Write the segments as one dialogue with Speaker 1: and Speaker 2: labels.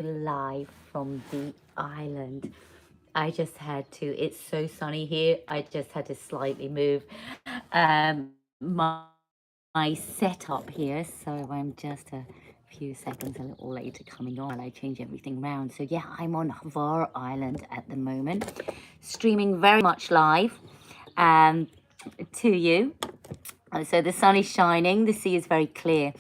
Speaker 1: live from the island. I just had to, it's so sunny here. I just had to slightly move my setup here. So I'm just a few seconds a little later coming on while I change everything around. So yeah, I'm on Hvar Island at the moment, streaming very much live to you. So the sun is shining, the sea is very clear,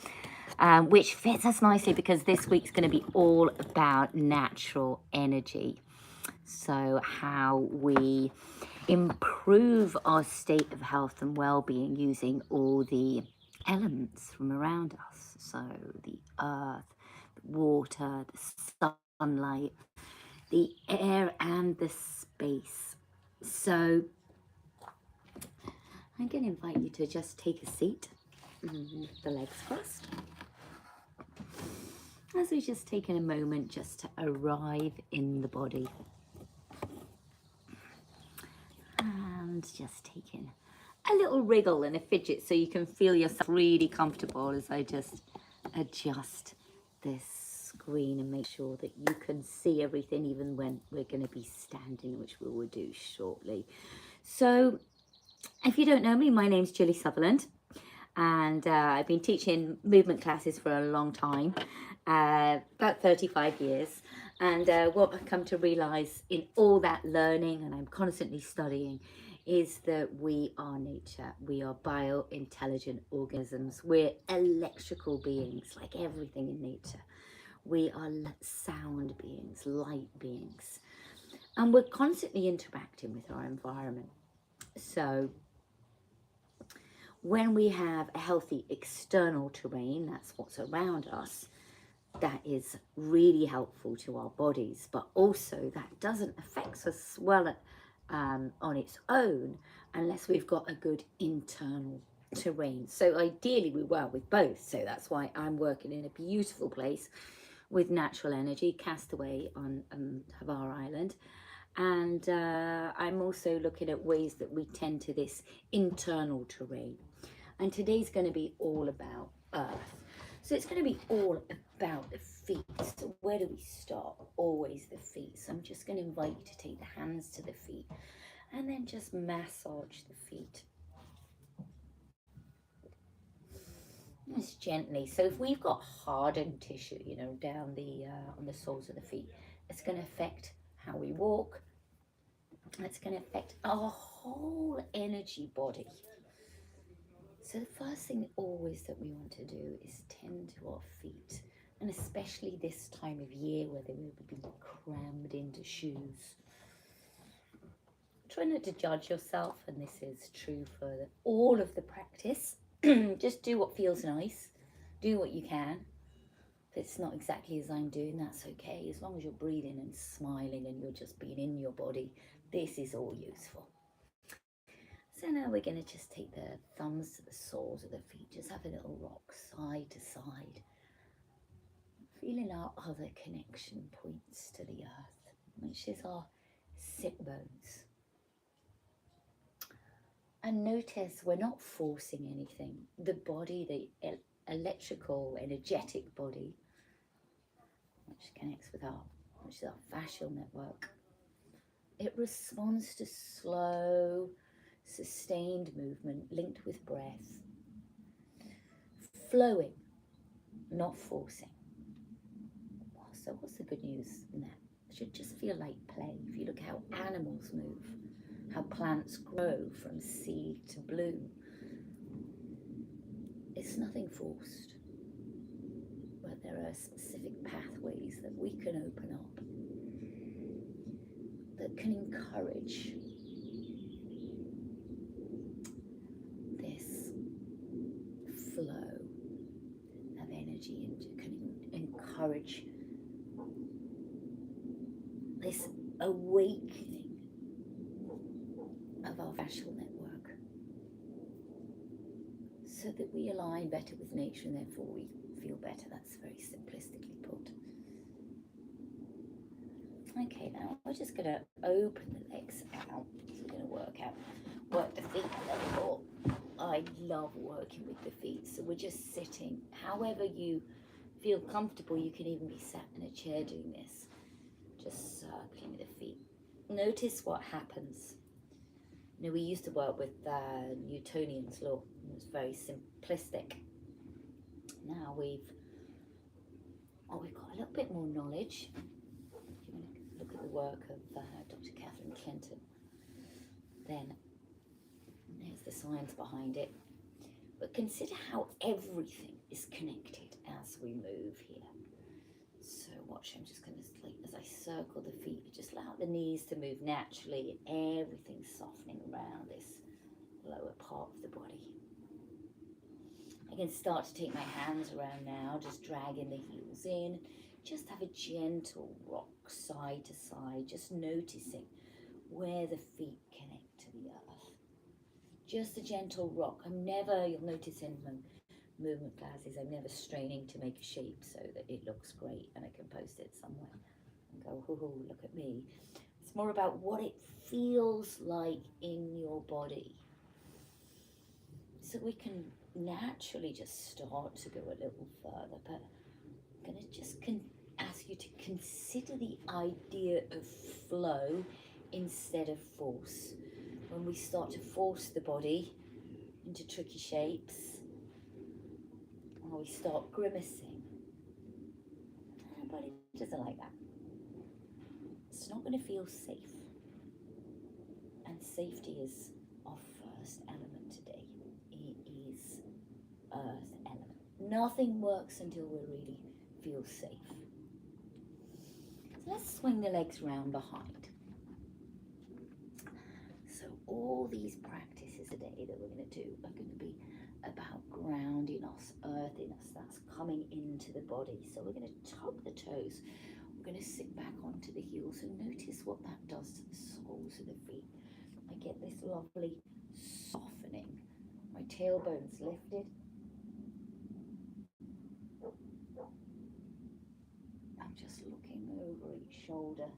Speaker 1: which fits us nicely because this week's going to be all about natural energy. So how we improve our state of health and well-being using all the elements from around us. So the earth, the water, the sunlight, the air and the space. So I'm going to invite you to just take a seat, the legs crossed, as we just taken a moment just to arrive in the body. And just taking a little wriggle and a fidget so you can feel yourself really comfortable as I just adjust this screen and make sure that you can see everything even when we're going to be standing, which we will do shortly. So if you don't know me, my name's Gilly Sutherland, and I've been teaching movement classes for a long time, about 35 years. And what I've come to realize in all that learning, and I'm constantly studying, is that we are nature. We are bio-intelligent organisms. We're electrical beings, like everything in nature. We are sound beings, light beings. And we're constantly interacting with our environment. So when we have a healthy external terrain, that's what's around us, that is really helpful to our bodies, but also that doesn't affect us well on its own unless we've got a good internal terrain. So ideally we work with both. So that's why I'm working in a beautiful place with natural energy, Castaway on Hvar Island. And I'm also looking at ways that we tend to this internal terrain. And today's going to be all about earth. So it's going to be all about the feet. So where do we start? Always the feet. So I'm just going to invite you to take the hands to the feet and then just massage the feet. Just gently. So if we've got hardened tissue, you know, down the on the soles of the feet, it's going to affect how we walk. It's going to affect our whole energy body. So the first thing always that we want to do is tend to our feet, and especially this time of year where they will be crammed into shoes. Try not to judge yourself, and this is true for all of the practice. Just do what feels nice, do what you can. If it's not exactly as I'm doing, that's okay. As long as you're breathing and smiling and you're just being in your body, this is all useful. So now we're going to just take the thumbs to the soles of the feet, just have a little rock side to side, feeling our other connection points to the earth, which is our sit bones. And notice we're not forcing anything. The body, the electrical, energetic body, which connects with which is our fascial network, it responds to slow, sustained movement linked with breath, flowing, not forcing. So what's the good news in that? It should just feel like play. If you look how animals move, how plants grow from seed to bloom, it's nothing forced, but there are specific pathways that we can open up that can encourage this flow of energy and can encourage this awakening of our fascial network so that we align better with nature and therefore we feel better. That's very simplistically put. Okay, now we're just going to open the legs out. So we're going to work the feet a little more. I love working with the feet. So we're just sitting however you feel comfortable, you can even be sat in a chair doing this, just circling the feet. Notice what happens. You know, we used to work with Newtonian's law. It was very simplistic. Now we've got a little bit more knowledge. If you want to look at the work of Dr. Catherine Clinton, then there's the science behind it. But consider how everything is connected as we move here. So watch, I'm just going to, like, as I circle the feet, just allow the knees to move naturally and everything softening around this lower part of the body. I can start to take my hands around now, just dragging the heels in. Just have a gentle rock side to side, just noticing where the feet connect to the earth. Just a gentle rock. I'm never, you'll notice in my movement classes, I'm never straining to make a shape so that it looks great and I can post it somewhere and go, oh, look at me. It's more about what it feels like in your body. So we can naturally just start to go a little further, but I'm going to just ask you to consider the idea of flow instead of force. When we start to force the body into tricky shapes, or we start grimacing, our body doesn't like that. It's not going to feel safe. And safety is our first element today. It is earth element. Nothing works until we really feel safe. So let's swing the legs round behind. So all these practices today that we're going to do are going to be about grounding us, earthing us. That's coming into the body. So we're going to tuck the toes. We're going to sit back onto the heels and notice what that does to the soles of the feet. I get this lovely softening. My tailbone's lifted. I'm just looking over each shoulder.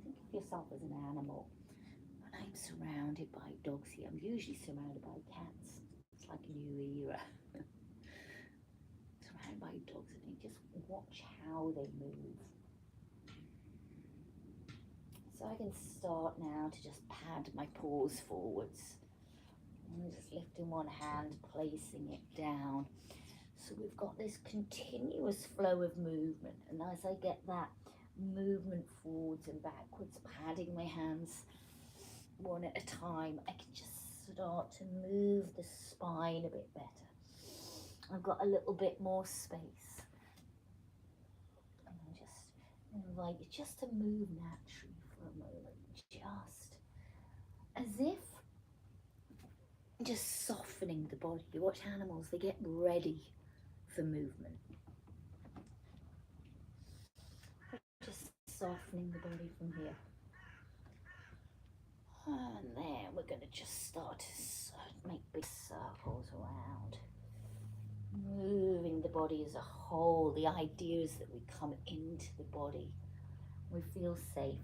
Speaker 1: Think of yourself as an animal. And I'm surrounded by dogs here. I'm usually surrounded by cats. It's like a new era. Surrounded by dogs, and you just watch how they move. So I can start now to just pad my paws forwards. I'm just lifting one hand, placing it down. So we've got this continuous flow of movement. And as I get that movement forwards and backwards, padding my hands one at a time, I can just start to move the spine a bit better. I've got a little bit more space. And I just invite you just to move naturally for a moment, just as if just softening the body. You watch animals, they get ready for movement. Just softening the body from here. And then we're going to just start to make big circles around. Moving the body as a whole. The idea is that we come into the body. We feel safe.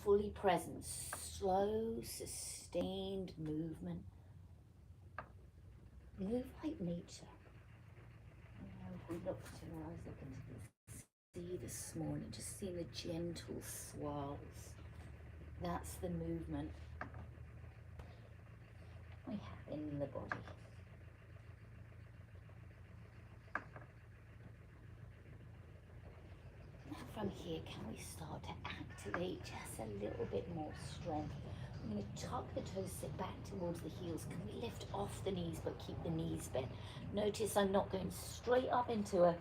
Speaker 1: Fully present, slow, sustained movement. Move like nature. If we look to where I was looking to the sea this morning, just seeing the gentle swirls. That's the movement we have in the body. Now from here, can we start to activate just a little bit more strength? I'm going to tuck the toes, sit back towards the heels. Can we lift off the knees but keep the knees bent? Notice I'm not going straight up into a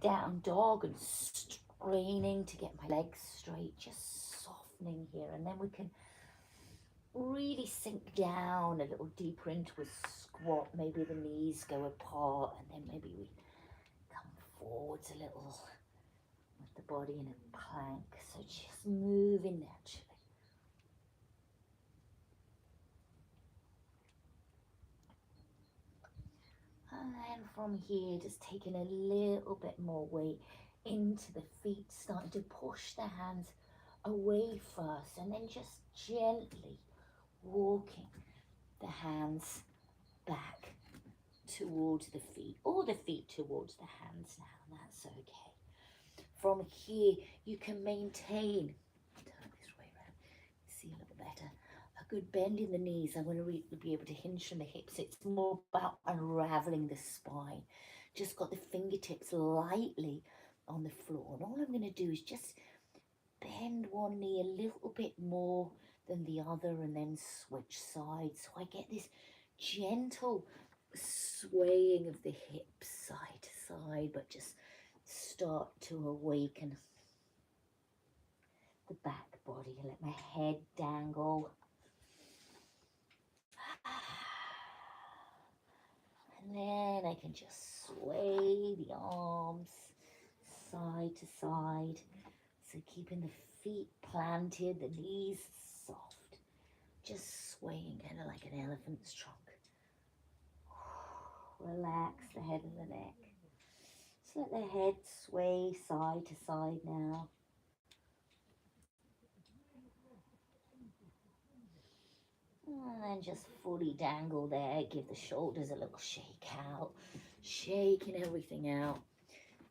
Speaker 1: down dog and straining to get my legs straight, just softening here. And then we can really sink down a little deeper into a squat. Maybe the knees go apart and then maybe we come forwards a little with the body in a plank. So just moving naturally. And then from here, just taking a little bit more weight into the feet, starting to push the hands away first, and then just gently walking the hands back towards the feet, or the feet towards the hands now. That's okay. From here, you can maintain, turn this way around, see a little better, a good bend in the knees. I want to be able to hinge from the hips. It's more about unraveling the spine. Just got the fingertips lightly on the floor. And all I'm going to do is just bend one knee a little bit more than the other and then switch sides. So I get this gentle swaying of the hips side to side, but just start to awaken the back body. Let my head dangle. And then I can just sway the arms side to side. So keeping the feet planted, the knees soft, just swaying kind of like an elephant's trunk. Relax the head of the neck. Just let the head sway side to side now. And then just fully dangle there. Give the shoulders a little shake out. Shaking everything out.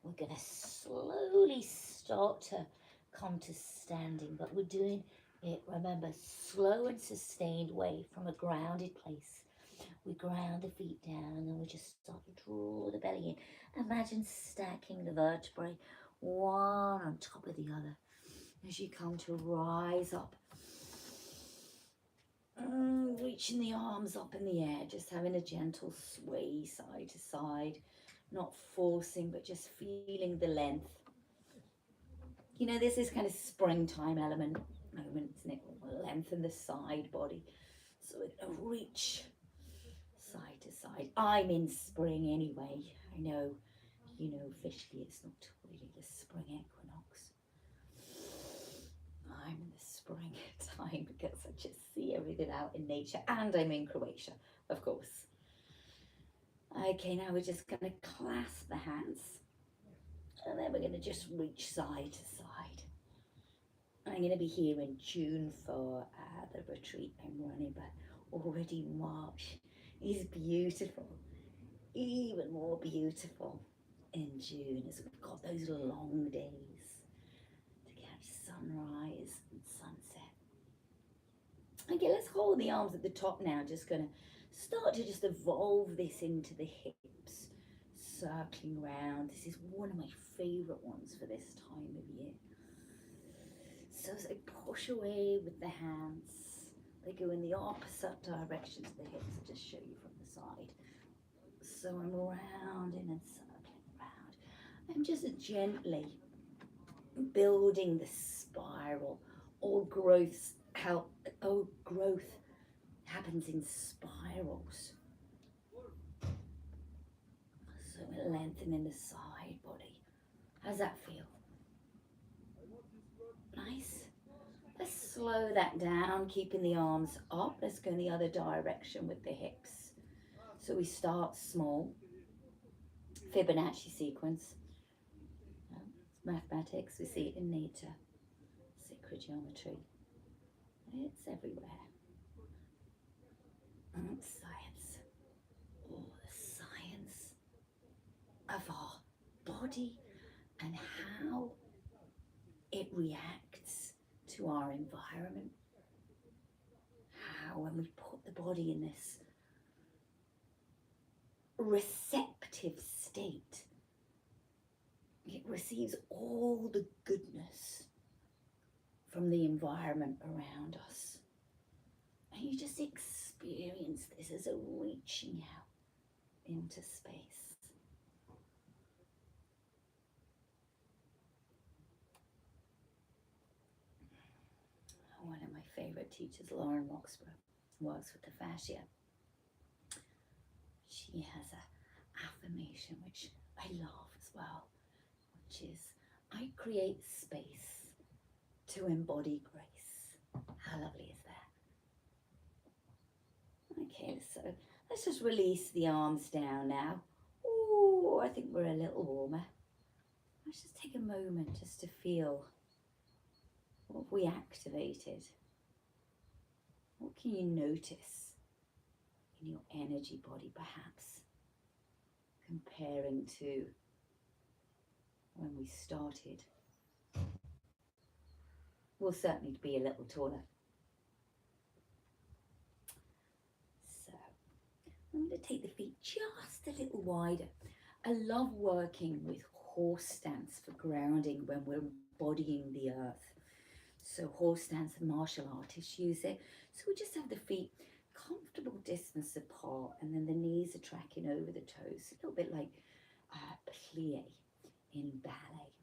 Speaker 1: We're going to slowly start to come to standing, but we're doing it, remember, slow and sustained way from a grounded place. We ground the feet down and then we just start to draw the belly in. Imagine stacking the vertebrae one on top of the other as you come to rise up. Reaching the arms up in the air, just having a gentle sway side to side, not forcing, but just feeling the length. You know, this is kind of springtime moment, isn't it? Lengthen the side body. So we're going to reach side to side. I'm in spring anyway. I know, you know, officially it's not really the spring equinox. I'm in the spring time because I just see everything out in nature, and I'm in Croatia, of course. Okay, now we're just going to clasp the hands, and then we're going to just reach side to side. I'm going to be here in June for the retreat I'm running, but already March is beautiful, even more beautiful in June as we've got those long days to catch sunrise and sunset. Okay, let's hold the arms at the top now. Just going to start to just evolve this into the hips, circling around. This is one of my favorite ones for this time of year. So as I push away with the hands, they go in the opposite direction to the hips. I'll just show you from the side. So I'm rounding and circling around. I'm just gently building the spiral. All growth happens in spirals. So we're lengthening the side body. How's that feel? Nice. Let's slow that down, keeping the arms up. Let's go in the other direction with the hips. So we start small. Fibonacci sequence. It's mathematics. We see it in nature. Sacred geometry. It's everywhere. Science. Oh, the science of our body and how it reacts to our environment. How when we put the body in this receptive state, it receives all the goodness from the environment around us. And you just experience this as a reaching out into space. One of my favorite teachers, Lauren Roxburgh, works with the fascia. She has an affirmation which I love as well, which is, I create space to embody grace. How lovely is that? Okay, so let's just release the arms down now. Oh, I think we're a little warmer. Let's just take a moment just to feel what we activated. What can you notice in your energy body, perhaps comparing to when we started? We'll certainly be a little taller. So I'm going to take the feet just a little wider. I love working with horse stance for grounding when we're embodying the earth. So horse stance, martial artists use it. So we just have the feet comfortable distance apart, and then the knees are tracking over the toes, a little bit like plie in ballet.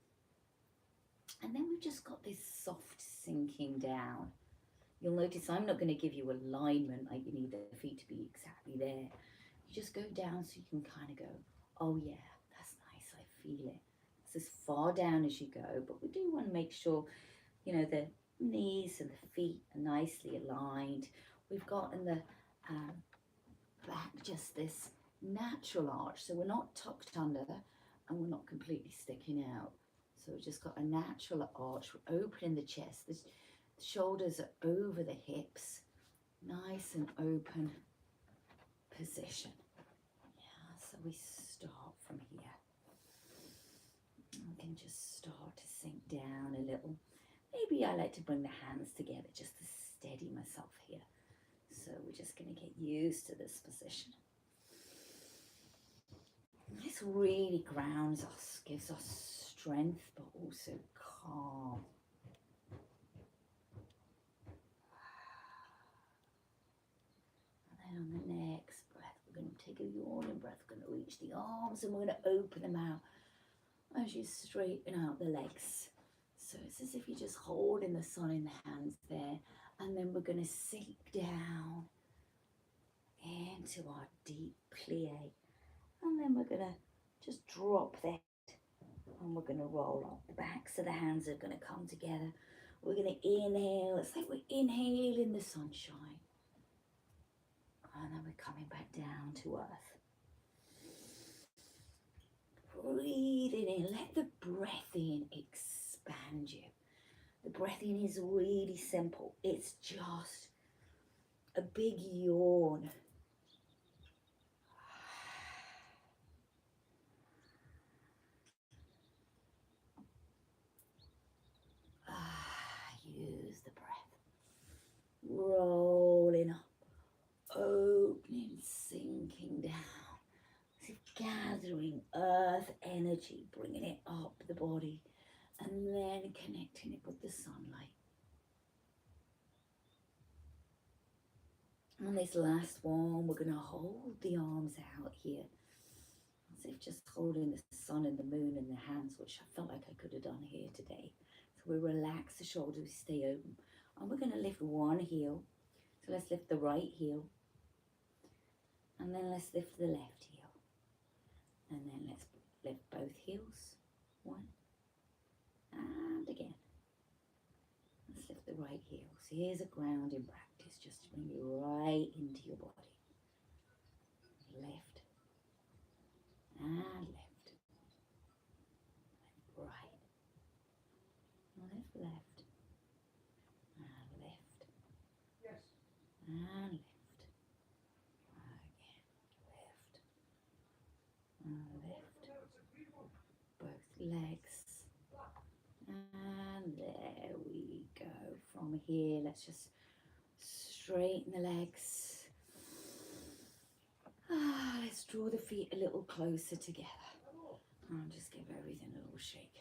Speaker 1: And then we've just got this soft sinking down. You'll notice I'm not going to give you alignment like you need the feet to be exactly there. You just go down so you can kind of go, oh yeah, that's nice, I feel it. It's as far down as you go, but we do want to make sure, you know, the knees and the feet are nicely aligned. We've got in the back just this natural arch, so we're not tucked under and we're not completely sticking out. So we've just got a natural arch. We're opening the chest. The shoulders are over the hips. Nice and open position. Yeah, so we start from here. We can just start to sink down a little. Maybe I like to bring the hands together just to steady myself here. So we're just going to get used to this position. This really grounds us, gives us strength, but also calm. And then on the next breath, we're going to take a yawning breath. We're going to reach the arms and we're going to open them out as you straighten out the legs. So it's as if you're just holding the sun in the hands there. And then we're going to sink down into our deep plie. And then we're going to just drop the head and we're going to roll up. The backs of the hands are going to come together. We're going to inhale. It's like we're inhaling the sunshine. And then we're coming back down to earth. Breathing in. Let the breath in expand you. The breath in is really simple. It's just a big yawn. Use the breath. Rolling up, opening, sinking down. As if gathering earth energy, bringing it up the body, and then connecting it with the sunlight. On this last one, we're going to hold the arms out here. As if just holding the sun and the moon in the hands, which I felt like I could have done here today. So we relax the shoulders, stay open. And we're going to lift one heel. So let's lift the right heel. And then let's lift the left heel. And then let's lift both heels. One. And again. Let's lift the right heel. So here's a grounding practice, just to bring you right into your body. Lift. And lift. Lift right. Lift left. And lift. Yes. And lift. Again. Lift. And lift. Both legs. And there we go. From here, let's just straighten the legs. Let's draw the feet a little closer together. And just give everything a little shake.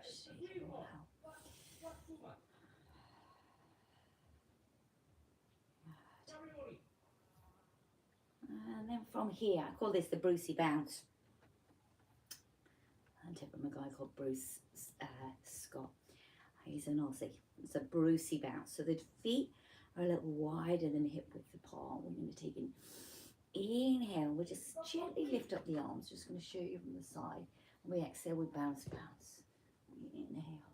Speaker 1: Shake it all out. And then from here, I call this the Brucey bounce. I took from a guy called Bruce Scott. He's an Aussie. It's a Brucey bounce. So the feet are a little wider than hip width apart. We're going to take an inhale. We'll just gently lift up the arms. Just going to show you from the side. And we exhale, we bounce, bounce. We inhale,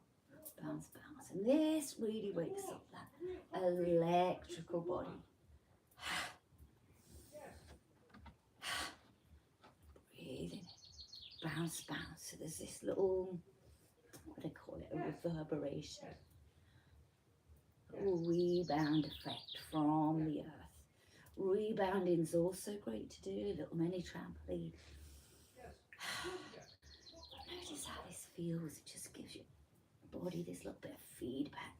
Speaker 1: bounce, bounce. And this really wakes up that electrical body. Breathing in. Bounce, bounce. So there's this little, what do I call it, a reverberation. little rebound effect from the earth. Rebounding is also great to do, a little mini trampoline. Notice how this feels. It just gives your body this little bit of feedback.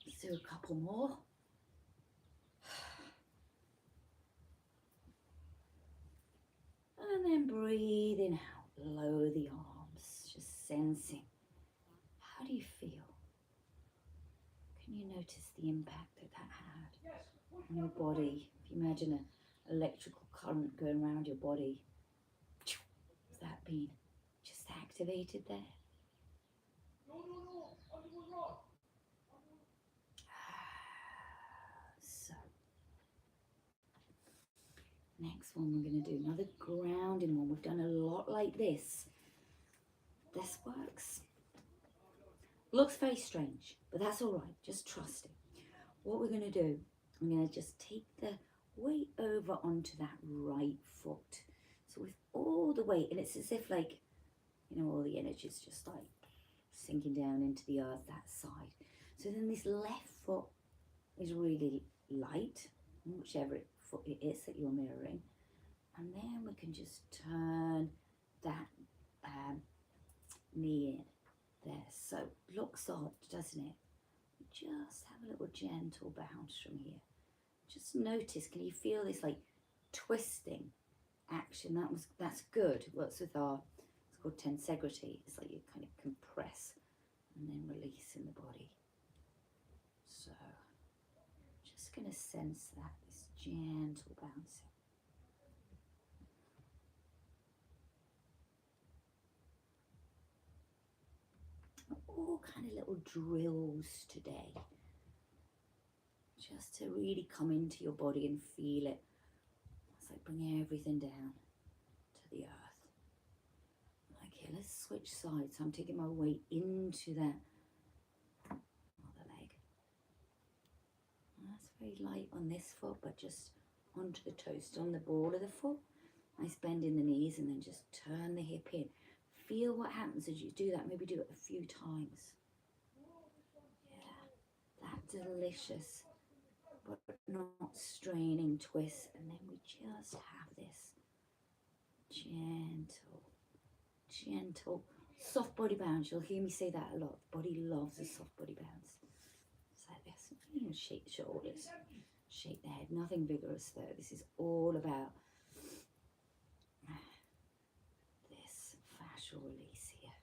Speaker 1: Let's do a couple more. And then breathing out, lower the arms, just sensing. How do you feel? Can you notice the impact that that had on your body? If you imagine an electrical current going around your body, has that been just activated there? So, next one we're going to do another grounding one. We've done a lot like this. This works. Looks very strange, but that's all right. Just trust it. What we're going to do, I'm going to just take the weight over onto that right foot. So with all the weight, and it's as if like, you know, all the energy is just like sinking down into the earth, that side. So then this left foot is really light, whichever foot it is that you're mirroring. And then we can just turn that knee in there. So looks odd, doesn't it? Just have a little gentle bounce from here. Just notice, can you feel this like twisting action? That's good. Works with our, it's called tensegrity. It's like you kind of compress and then release in the body. So just going to sense that, this gentle bouncing. All kind of little drills today, just to really come into your body and feel it. It's like bringing everything down to the earth. Okay, let's switch sides. So I'm taking my weight into that other leg. That's very light on this foot, but just onto the toast, on the ball of the foot. Nice bend in the knees, and then just turn the hip in. Feel what happens as you do that. Maybe do it a few times. Yeah, that delicious, but not straining twist. And then we just have this gentle, soft body bounce. You'll hear me say that a lot. The body loves a soft body bounce. It's like this. You know, shake the shoulders, shake the head. Nothing vigorous though. This is all about this fascial release here.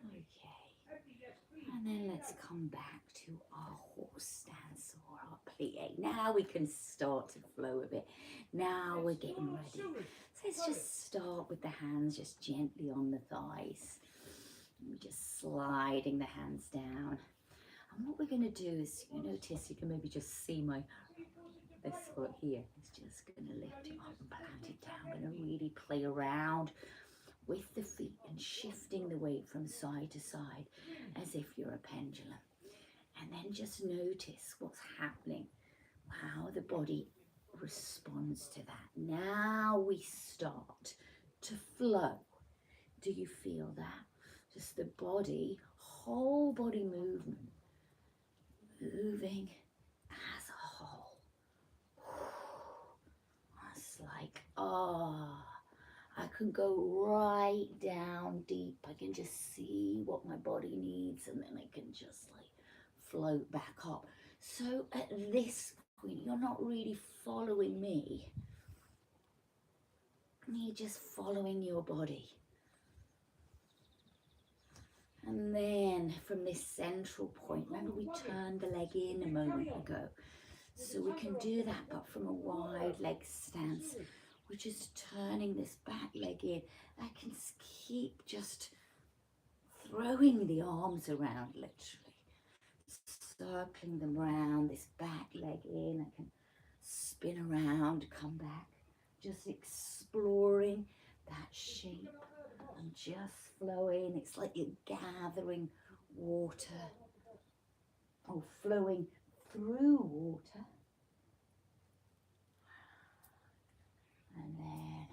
Speaker 1: Okay, and then let's come back to our horse stance or our plie. Now we can start to flow a bit. Now we're getting ready. So let's just start with the hands just gently on the thighs. And we're just sliding the hands down. And what we're going to do is, you notice, you can maybe just see this foot here. It's just going to lift it up and plant it down. We're going to really play around with the feet and shifting the weight from side to side as if you're a pendulum. And then just notice what's happening, how the body responds to that. Now we start to flow. Do you feel that? Just the body, whole body movement, moving as a whole. It's like, I can go right down deep. I can just see what my body needs, and then I can just like float back up. So at this point, you're not really following me. You're just following your body. And then from this central point, remember we turned the leg in a moment ago. So we can do that, but from a wide leg stance. We're just turning this back leg in. I can keep just throwing the arms around, literally. Circling them around, this back leg in. I can spin around, come back. Just exploring that shape and just flowing. It's like you're gathering water, or flowing through water. And then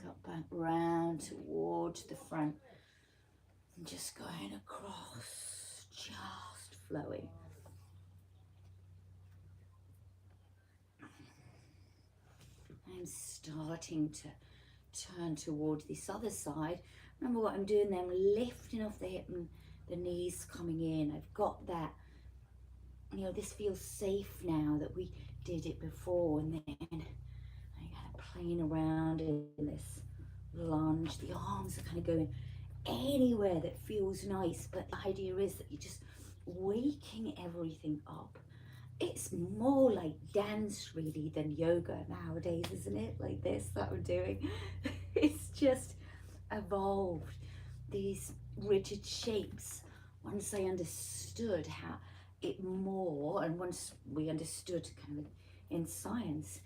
Speaker 1: cut back round towards the front and just going across, just flowing. I'm starting to turn towards this other side. Remember what I'm doing there, I'm lifting off the hip and the knees coming in. I've got that, you know, this feels safe now that we did it before, and then I kind of playing around in this lunge. The arms are kind of going anywhere that feels nice, but the idea is that you're just waking everything up. It's more like dance really than yoga nowadays, isn't it? Like this that I'm doing. It's just evolved. These rigid shapes, once I understood how it more, and once we understood kind of in science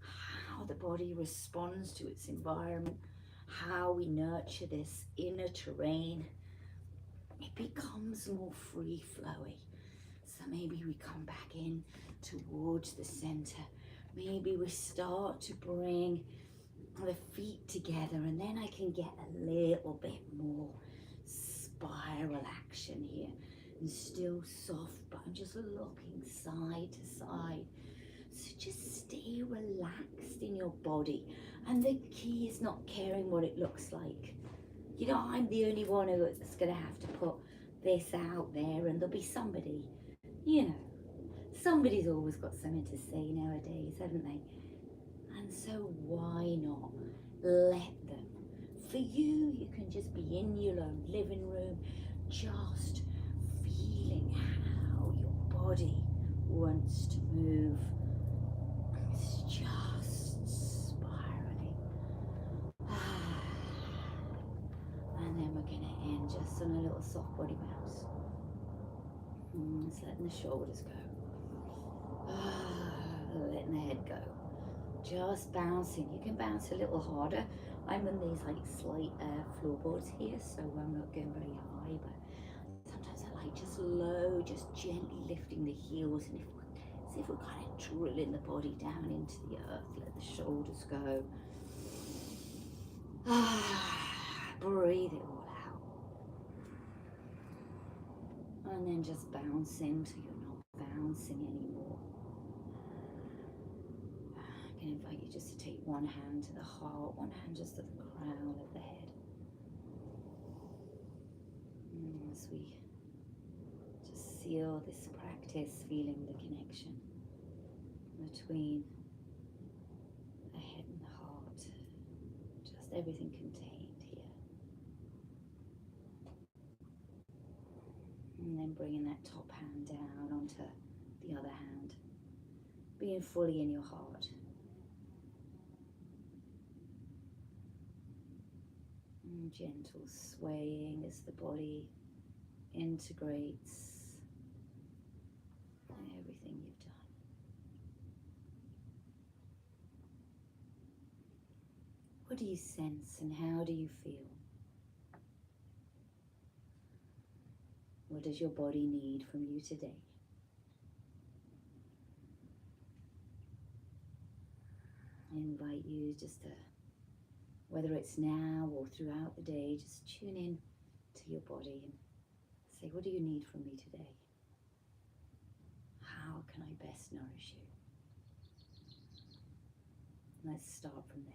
Speaker 1: how the body responds to its environment, how we nurture this inner terrain, it becomes more free-flowing. So maybe we come back in towards the center. Maybe we start to bring the feet together, and then I can get a little bit more spiral action here, and still soft, but I'm just looking side to side. So just stay relaxed in your body, and the key is not caring what it looks like. You know, I'm the only one that's going to have to put this out there, and there'll be somebody, you know, somebody's always got something to say nowadays, haven't they? And so why not let them? For you, you can just be in your own living room, just feeling how your body wants to move. It's just spiraling. And then we're going to end just on a little soft body bounce. Just letting the shoulders go. Letting the head go. Just bouncing. You can bounce a little harder. I'm on these like slight floorboards here, so I'm not going very high, but sometimes I like just low, just gently lifting the heels, and see if we're kind of drilling the body down into the earth. Let the shoulders go. Breathe it all out. And then just bouncing till you're not bouncing anymore. I can invite you just to take one hand to the heart, one hand just at the crown of the head. And as we just seal this practice, feeling the connection between the head and the heart, just everything contained here. And then bringing that top hand down onto the other hand, being fully in your heart. And gentle swaying as the body integrates everything you've done. What do you sense and how do you feel? What does your body need from you today? I invite you just to, whether it's now or throughout the day, just tune in to your body and say, what do you need from me today? How can I best nourish you? Let's start from there.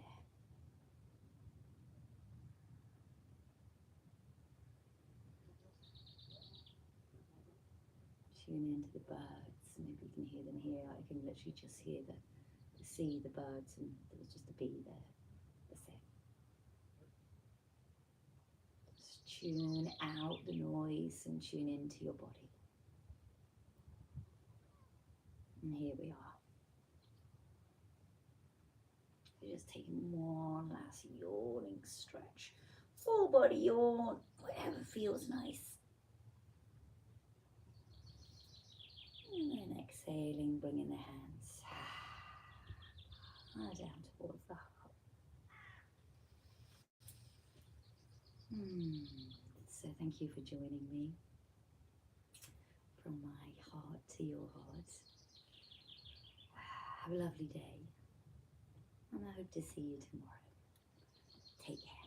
Speaker 1: Tune into the birds. Maybe you can hear them here. I can literally just hear the sea, the birds, and there's just a bee there. That's it. Just tune out the noise and tune into your body. And here we are. You're just taking one last yawning stretch. Full body yawn, whatever feels nice. And then exhaling, bringing the hands down towards the heart. So Thank you for joining me. From my heart to your heart. Have a lovely day. And I hope to see you tomorrow. Take care.